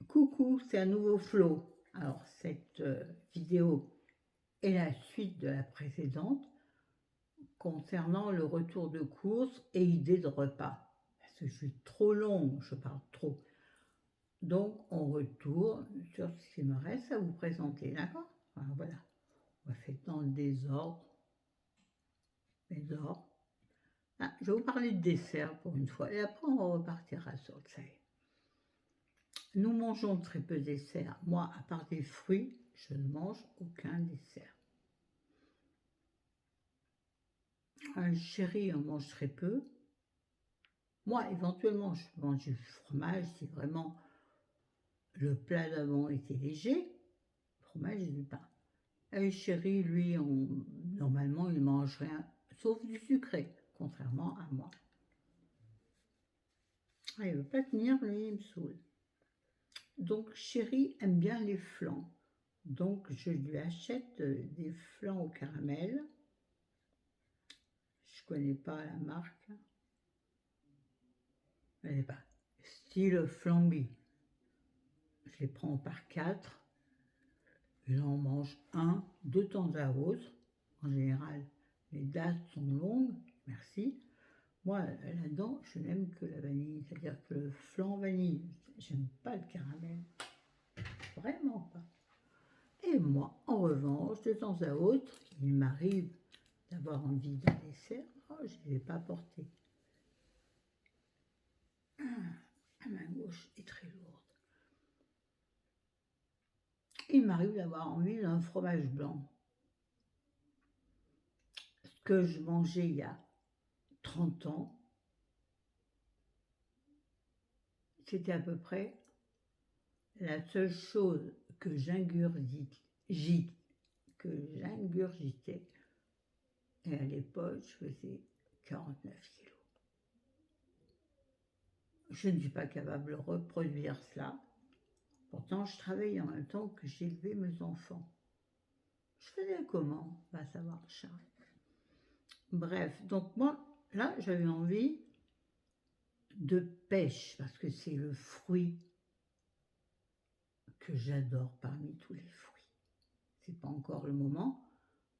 Coucou, c'est un nouveau Flo. Alors, cette vidéo est la suite de la précédente concernant le retour de course et idée de repas. Parce que je suis trop longue, je parle trop. Donc, on retourne sur ce qui me reste à vous présenter, d'accord? Enfin, voilà, on va faire dans le désordre. Ah, je vais vous parler de dessert pour une fois, et après on repartira sur le salé. Nous mangeons très peu de dessert. Moi, à part des fruits, je ne mange aucun dessert. Un chéri, on mange très peu. Moi, éventuellement, je mange du fromage si vraiment le plat d'avant était léger. Fromage et du pain. Un chéri, lui, normalement, il mange rien, sauf du sucré, contrairement à moi. Ah, il ne veut pas tenir, lui, il me saoule. Donc, chéri aime bien les flancs. Donc, je lui achète des flancs au caramel. Je ne connais pas la marque. Je ne pas. Style flamby. Je les prends par 4. Et on mange un de temps à autre. En général, les dates sont longues. Merci. Moi, là-dedans, je n'aime que la vanille. C'est-à-dire que le flan vanille, j'aime pas le caramel. Vraiment pas. Et moi, en revanche, de temps à autre, il m'arrive d'avoir envie d'un dessert. Oh, je ne l'ai pas porté. La main gauche est très lourde. Il m'arrive d'avoir envie d'un fromage blanc. Ce que je mangeais il y a 30 ans, c'était à peu près la seule chose que j'ingurgitais. Et à l'époque, je faisais 49 kilos. Je ne suis pas capable de reproduire cela. Pourtant, je travaillais en même temps que j'élevais mes enfants. Je faisais comment? Va savoir, Charles. Bref, donc moi, là, j'avais envie de pêche, parce que c'est le fruit que j'adore parmi tous les fruits. C'est pas encore le moment.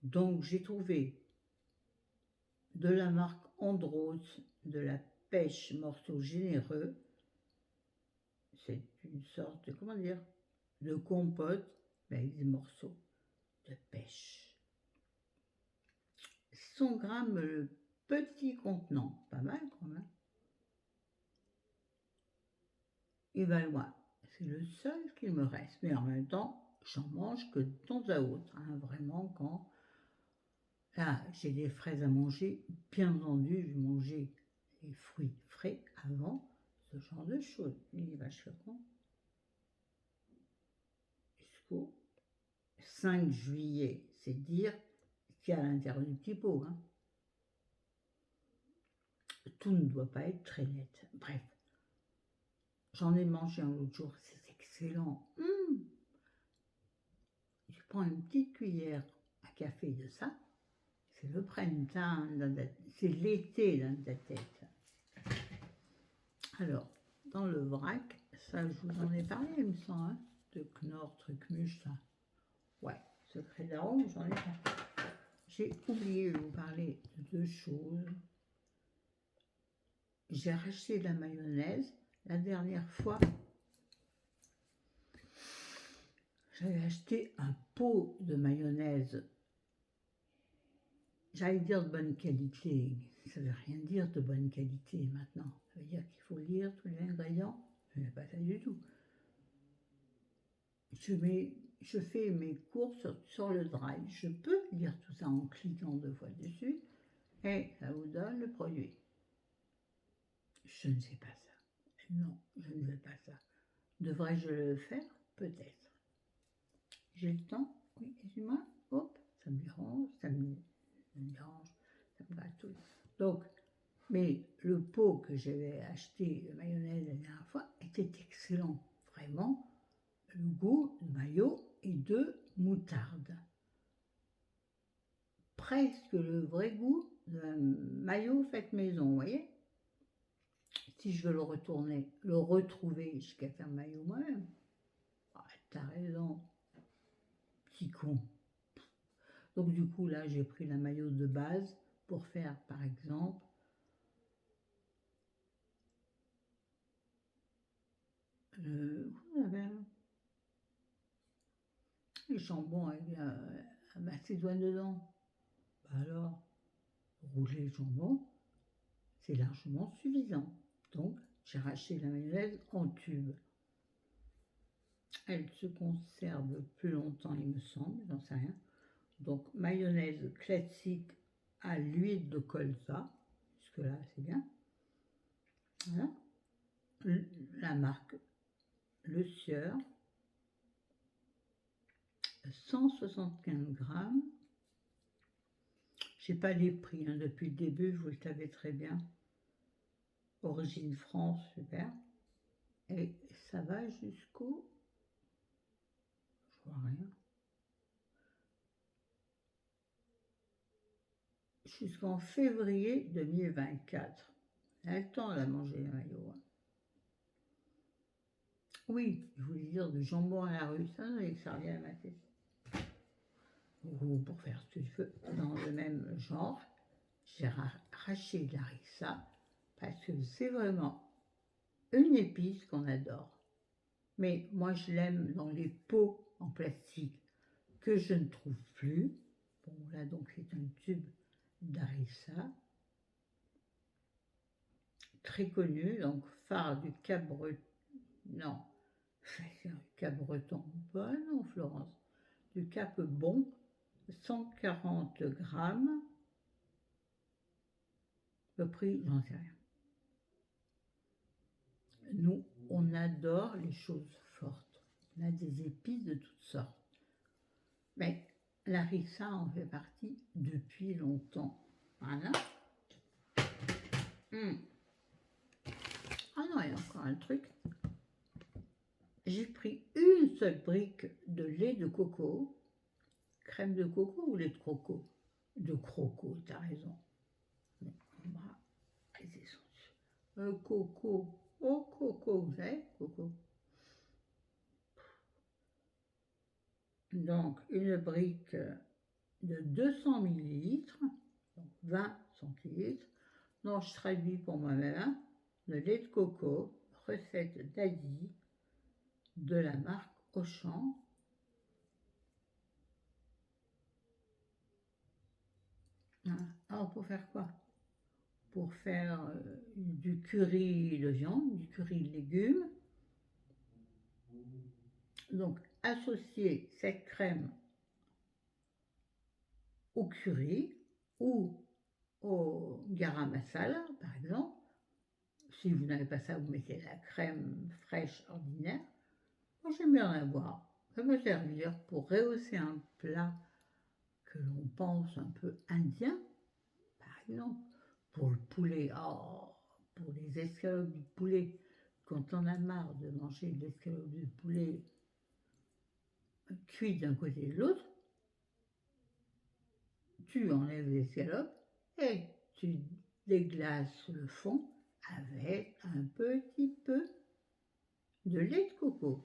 Donc, j'ai trouvé de la marque Andros, de la pêche morceau généreux. C'est une sorte de, comment dire, de compote avec des morceaux de pêche. 100 grammes le petit contenant, pas mal quand même. Il va loin. C'est le seul qu'il me reste. Mais en même temps, j'en mange que de temps à autre. Hein, vraiment, quand là, j'ai des fraises à manger, bien entendu, je mangeais les fruits frais avant, ce genre de choses. Il est vachement con. Jusqu'au 5 juillet, c'est dire ce qu'il y a à l'intérieur du petit pot. Hein. Tout ne doit pas être très net. Bref, j'en ai mangé un autre jour, c'est excellent. Je prends une petite cuillère à café de ça. C'est le printemps, c'est l'été dans ta tête. Alors, dans le vrac, ça je vous en ai parlé, il me semble, hein, de Knorr, Trucmuche, ça. Ouais, secret d'arôme, j'en ai parlé. J'ai oublié de vous parler de deux choses. J'ai racheté de la mayonnaise. La dernière fois, j'avais acheté un pot de mayonnaise. J'allais dire de bonne qualité. Ça ne veut rien dire de bonne qualité maintenant. Ça veut dire qu'il faut lire tous les ingrédients. Ce n'est pas ça du tout. Je fais mes courses sur le drive. Je peux lire tout ça en cliquant 2 fois dessus et ça vous donne le produit. Je ne sais pas ça. Non, je ne veux pas ça. Devrais-je le faire? Peut-être. J'ai le temps? Oui, excuse-moi. Hop, ça me dérange, ça me gratouille. Donc, mais le pot que j'avais acheté de mayonnaise la dernière fois était excellent. Vraiment, le goût de mayo et de moutarde. Presque le vrai goût de mayo faite maison, vous voyez? Si je veux le retrouver jusqu'à faire mayo moi-même. t'as raison, petit con. Donc du coup, là, j'ai pris la maillot de base pour faire, par exemple, les jambons avec la macédoine dedans. Bah alors, rouler le jambon, c'est largement suffisant. Donc, j'ai racheté la mayonnaise en tube. Elle se conserve plus longtemps, il me semble, j'en sais rien. Donc, mayonnaise classique à l'huile de colza, jusque-là, c'est bien. Voilà. La marque Le Sieur, 175 grammes. Je n'ai pas les prix hein, depuis le début, vous le savez très bien. Origine France, super. Et ça va jusqu'au... Je vois rien. Jusqu'en février 2024. Elle a le temps de manger les maillots. Hein. Oui, je voulais dire du jambon à la rue, ça revient à ma tête. Ou pour faire ce que je veux, dans le même genre, j'ai arraché de la harissa parce que c'est vraiment une épice qu'on adore. Mais moi, je l'aime dans les pots en plastique que je ne trouve plus. Bon, là, donc, c'est un tube d'harissa. Très connu, donc phare du Cap-Breton. Non, Cap-Breton, pas non, Florence. Du Cap-Bon, 140 grammes. Le prix, j'en sais rien. Nous, on adore les choses fortes. On a des épices de toutes sortes. Mais la harissa en fait partie depuis longtemps. Voilà. Ah non, il y a encore un truc. J'ai pris une seule brique de lait de coco. Crème de coco ou lait de croco? De croco, t'as raison. Coco. Oh, coco, vous savez, coco. Donc, une brique de 200 ml, donc 20 centilitres. Donc, je traduis pour moi-même le lait de coco, recette d'Adi, de la marque Auchan. Alors, pour faire quoi? Pour faire du curry de viande, du curry de légumes. Donc, associer cette crème au curry ou au garam masala, par exemple. Si vous n'avez pas ça, vous mettez la crème fraîche ordinaire. Moi, j'aime bien en avoir. Ça peut servir pour rehausser un plat que l'on pense un peu indien, par exemple. Pour le poulet, pour les escalopes du poulet, quand on a marre de manger de l'escalope du poulet cuit d'un côté et de l'autre, tu enlèves l'escalope et tu déglaces le fond avec un petit peu de lait de coco.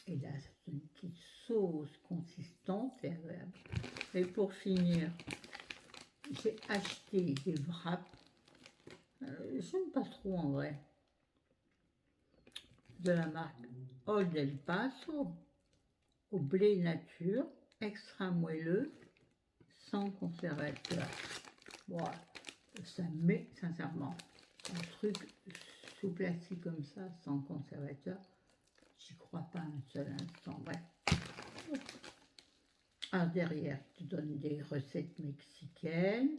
Et là, c'est une petite sauce consistante et agréable. Et pour finir, j'ai acheté des wraps. J'aime pas trop en vrai. De la marque Old El Paso, au blé nature, extra moelleux, sans conservateur. Voilà, ça met sincèrement un truc sous plastique comme ça, sans conservateur. J'y crois pas un seul instant. Bref. Alors derrière, je te donne des recettes mexicaines.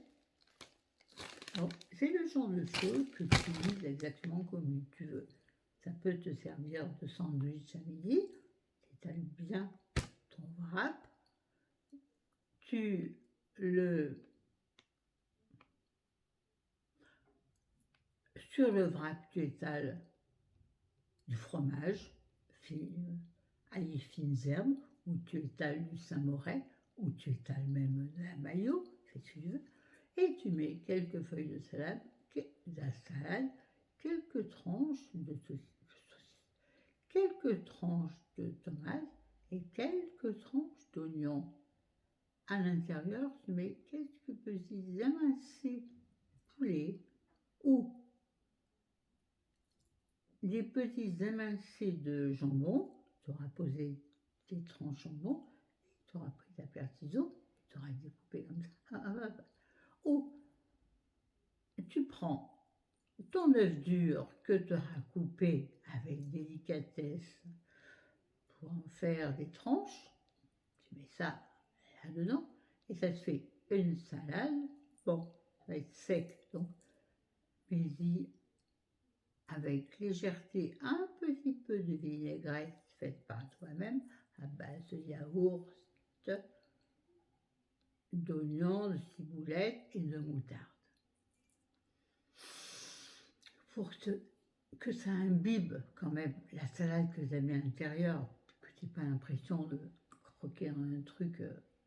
C'est le genre de choses que tu utilises exactement comme tu veux. Ça peut te servir de sandwich à midi. Tu étales bien ton wrap. Sur le wrap, tu étales du fromage, ail fines herbes, ou tu étales du Saint-Moré, ou tu étales même de la mayo, si tu veux, et tu mets quelques feuilles de salade, quelques tranches de saucisse, quelques tranches de tomates et quelques tranches d'oignons. À l'intérieur, je mets quelques petits émincés de poulet ou des petits émincés de jambon. Tu auras posé tes tranches de jambon, tu auras pris ta paire de ciseaux, tu auras découpé comme ça. Ou tu prends ton œuf dur que tu auras coupé avec délicatesse pour en faire des tranches. Tu mets ça là-dedans et ça te fait une salade. Bon, ça va être sec, donc mets-y avec légèreté un petit peu de vinaigrette faite par toi-même à base de yaourt, d'oignons, de ciboulette et de moutarde. Pour que ça imbibe quand même la salade que vous avez à l'intérieur, que tu n'aies pas l'impression de croquer dans un truc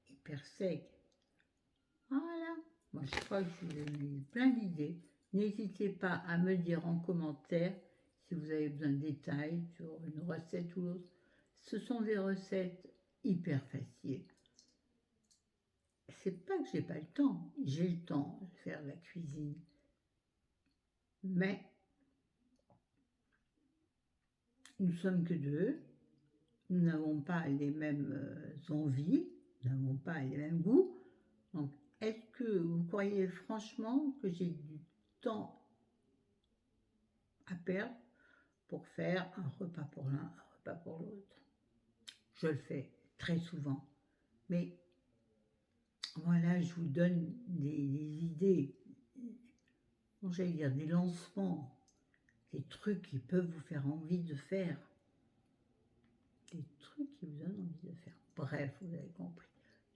hyper sec. Voilà, moi je crois que je vous ai mis plein d'idées. N'hésitez pas à me dire en commentaire si vous avez besoin de détails sur une recette ou l'autre. Ce sont des recettes hyper faciles. C'est pas que j'ai pas le temps, j'ai le temps de faire la cuisine. Mais nous sommes que deux, nous n'avons pas les mêmes envies, nous n'avons pas les mêmes goûts. Donc, est-ce que vous croyez franchement que j'ai du temps à perdre pour faire un repas pour l'un, un repas pour l'autre? Je le fais très souvent. Mais voilà, je vous donne des idées, j'allais dire des lancements, des trucs qui peuvent vous faire envie de faire. Des trucs qui vous donnent envie de faire. Bref, vous avez compris.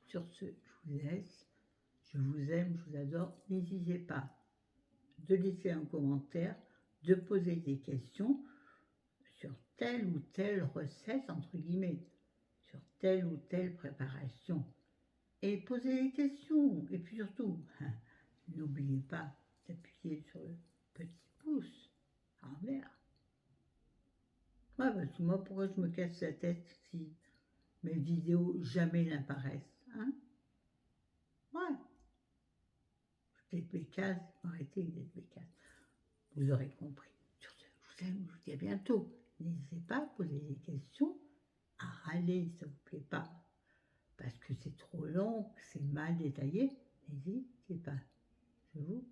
Sur ce, je vous laisse. Je vous aime, je vous adore. N'hésitez pas de laisser un commentaire, de poser des questions sur telle ou telle recette, entre guillemets, sur telle ou telle préparation. Et posez des questions. Et puis surtout, n'oubliez pas d'appuyer sur le petit pouce en vert. Ouais, parce que moi, pourquoi je me casse la tête si mes vidéos jamais n'apparaissent, hein? Ouais. Toutes les bécasses, arrêtez les bécasses. Vous aurez compris. Sur ce, je vous aime, je vous dis à bientôt. N'hésitez pas à poser des questions, à râler si ça ne vous plaît pas, parce que c'est trop long, que c'est mal détaillé. N'hésitez pas. Je vous